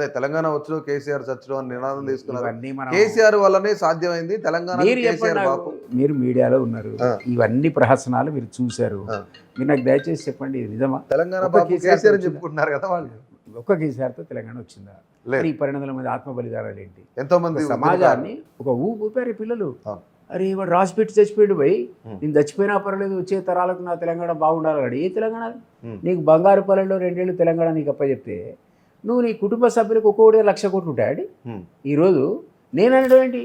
అదే తెలంగాణ వచ్చుడు కేసీఆర్ చచ్చుడు అని నినాదం తీసుకున్నారు. ఇవన్నీ మనం కేసీఆర్ వల్లనే సాధ్యమైంది తెలంగాణ. మీరు చెప్పండి నాకు, మీరు మీడియాలో ఉన్నారు, ఇవన్నీ ప్రహసనాలు మీరు చూశారు, మీరు నాకు దయచేసి చెప్పండి ఇది నిజమా? తెలంగాణ బాబు కేసీఆర్ చెప్పుకుంటున్నారు కదా వాళ్ళు. ఒక్క కేసీఆర్తో తెలంగాణ వచ్చిందా? ఈ 1200 మంది ఆత్మ బలిదానాలు ఏంటి? ఎంతో మంది సమాజాన్ని ఒక ఊపారు పిల్లలు. అరే వాడు రాసిపెట్టి చచ్చిపోయాడు పోయి, నేను చచ్చిపోయినా పర్వాలేదు వచ్చే తరాలకు నా తెలంగాణ బాగుండాలి. ఏ తెలంగాణ? నీకు బంగారు పల్లెల్లో 2 ఏళ్ళు తెలంగాణ నీకు అప్పచెప్తే నువ్వు నీ కుటుంబ సభ్యులకు ఒక్కొక్కటి 1,00,000 కోట్లు ఉంటాడు. ఈరోజు నేను అనడం ఏంటి,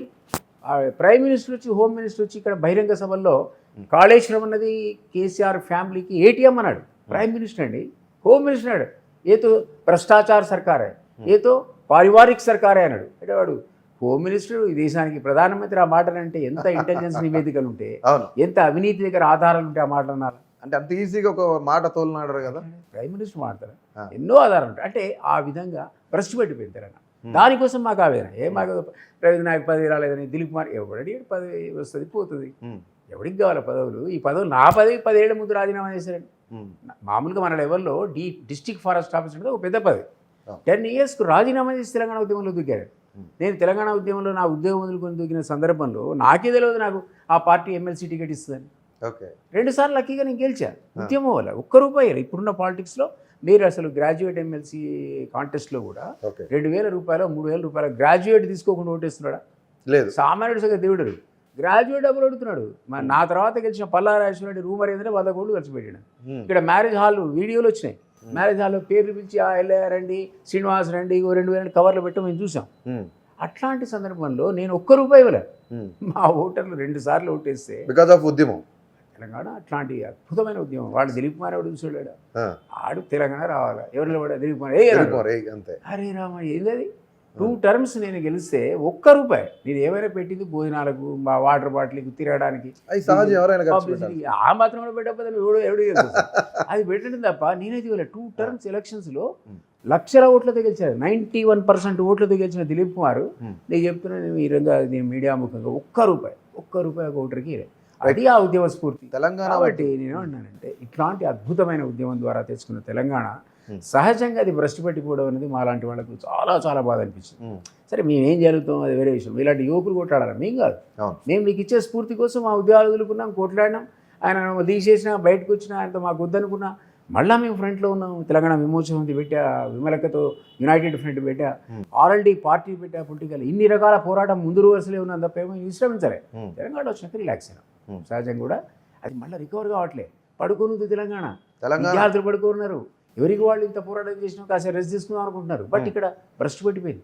ప్రైమ్ మినిస్టర్ వచ్చి హోమ్ మినిస్టర్ వచ్చి ఇక్కడ బహిరంగ సభల్లో కాళేశ్వరం అన్నది కేసీఆర్ ఫ్యామిలీకి ఏటీఎం అన్నాడు. ప్రైమ్ మినిస్టర్ అండి, హోమ్ మినిస్టర్ అన్నాడు ఏ తో భ్రష్టాచార సర్కారే, ఏ తో పారివారిక సర్కారే అన్నాడు. అంటే వాడు హోమ్ మినిస్టర్, ఈ దేశానికి ప్రధానమంత్రి ఆ మాటలంటే ఎంత ఇంటెలిజెన్స్ నివేదికలు ఉంటే, ఎంత అవినీతి దగ్గర ఆధారాలు ఉంటే ఆ మాట అన్నారు. అంటే అంత ఈజీగా ఒక మాట తోలినాడు కదా ప్రైమ్ మినిస్టర్ మాట్లాడతారు, ఎన్నో ఆధారాలు ఉంటాయి. అంటే ఆ విధంగా భ్రష్టు పెట్టిపోయింది తెలంగాణ. దానికోసం మాకు ఆవేదన. మాకు రవీంద్ర నాయక్ పదవి రాలేదని, దిలీప్ కుమార్ ఎవడడి పదవి వస్తుంది పోతుంది, ఎవరికి కావాలి పదవులు? ఈ పదవులు నా పదవి 10 ఏళ్ల ముందు రాజీనామా చేశారండి. మామూలుగా మన లెవెల్లో డిస్ట్రిక్ట్ ఫారెస్ట్ ఆఫీసర్ అంటే ఒక పెద్ద పదవి. 10 ఇయర్స్కు రాజీనామా చేసి తెలంగాణ ఉద్యమంలో దూకారు. నేను తెలంగాణ ఉద్యమంలో నా ఉద్యోగం వదులుకొని దూకిన సందర్భంలో నాకే తెలియదు నాకు ఆ పార్టీ ఎమ్మెల్సీ టికెట్ ఇస్తుందని. 2 సార్లు లక్కీగా నేను గెలిచా ఉద్యమం వల్ల. ₹1 ఇప్పుడున్న పాలిటిక్స్లో మీరు అసలు గ్రాడ్యుయేట్ ఎమ్మెల్సీ కాంటెస్ట్లో కూడా ₹2,000 ₹3,000 గ్రాడ్యుయేట్ తీసుకోకుండా ఓటేస్తున్నాడా? లేదు. సామాన్యుడు సగం దేవుడు గ్రాడ్యుయేట్ డబ్బులు అడుగుతున్నాడు. నా తర్వాత గెలిచిన పల్లారాజేశ్వర రెడ్డి రూమర్ ఏంటంటే 100 కోట్లు ఖర్చు పెట్టాడు. ఇక్కడ మ్యారేజ్ హాల్ వీడియోలు వచ్చినాయి. మ్యారేజ్ హాల్లో పేర్లు పిలిచి ఎల్లారండి, శ్రీనివాస్ రండి, 2,000 కవర్లు పెట్టి మేము చూసాం. అట్లాంటి సందర్భంలో నేను ₹1 ఇవ్వలే. మా ఓటర్లు 2 సార్లు ఓటేస్తే బికాజ్ ఆఫ్ ఉద్యమం తెలంగాణ అట్లాంటి అద్భుతమైన ఉద్యమం. వాడు దిలీప్ కుమార్ ఎవడు చూసాడు, ఆడు తెలంగాణ రావాలి. ఎవరిలో కూడా దిలీప్ కుమార్ అంతే. హరే రామ ఏంటది 2 టర్మ్స్ నేను గెలిస్తే ₹1 నేను ఏమైనా పెట్టింది భోజనాలకు, మా వాటర్ బాటిల్కి, తిరగడానికి, ఆ మాత్రం కూడా పెట్టకపోతే ఎవడు అది పెట్టడం తప్ప నేనైతే ఇవ్వలే. 2 టర్మ్స్ ఎలక్షన్స్లో లక్షల ఓట్లతో గెలిచారు. 91% ఓట్లతో గెలిచిన దిలీప్ కుమార్ నేను చెప్తున్నాను ఈ విధంగా నేను మీడియా ముఖంగా ₹1 ఒక ఓటర్కి. అది ఆ ఉద్యమ స్ఫూర్తి తెలంగాణ. కాబట్టి నేను అన్నానంటే ఇట్లాంటి అద్భుతమైన ఉద్యమం ద్వారా తెచ్చుకున్న తెలంగాణ సహజంగా అది భ్రష్టు పెట్టిపోవడం అనేది మాలాంటి వాళ్ళకు చాలా చాలా బాధ అనిపించింది. సరే మేమేం జరుగుతాం అది వేరే విషయం. ఇలాంటి యువకులు కొట్లాడాలి మేము కాదు. మేము మీకు ఇచ్చే స్ఫూర్తి కోసం మా ఉద్యోగాలు వదులుకున్నాం, కొట్లాడినాం. ఆయన తీసేసినా బయటకు వచ్చినా ఆయనతో మాకు వద్దనుకున్నా మళ్ళీ మేము ఫ్రంట్లో ఉన్నాం. తెలంగాణ విమోచన ఉంది పెట్టా, విమలకతో యునైటెడ్ ఫ్రంట్ పెట్టా, ఆర్ఎల్డీ పార్టీ పెట్టా, పొలిటికల్ ఇన్ని రకాల పోరాటం ముందు వరుసలే ఉన్నాం తప్ప ఏమో విశ్రమించలే. తెలంగాణ వచ్చినాక రిలాక్స్ అయినాం. సహజంగా కూడా అది మళ్ళీ రికవర్ కావట్లే. పడుకున్నది తెలంగాణ, విద్యార్థులు పడుకున్నారు. ఎవరికి వాళ్ళు ఇంత పోరాటం చేసినా కాసేపు రెస్ట్ తీసుకుందాం అనుకుంటున్నారు. బట్ ఇక్కడ భ్రష్టు పట్టిపోయింది.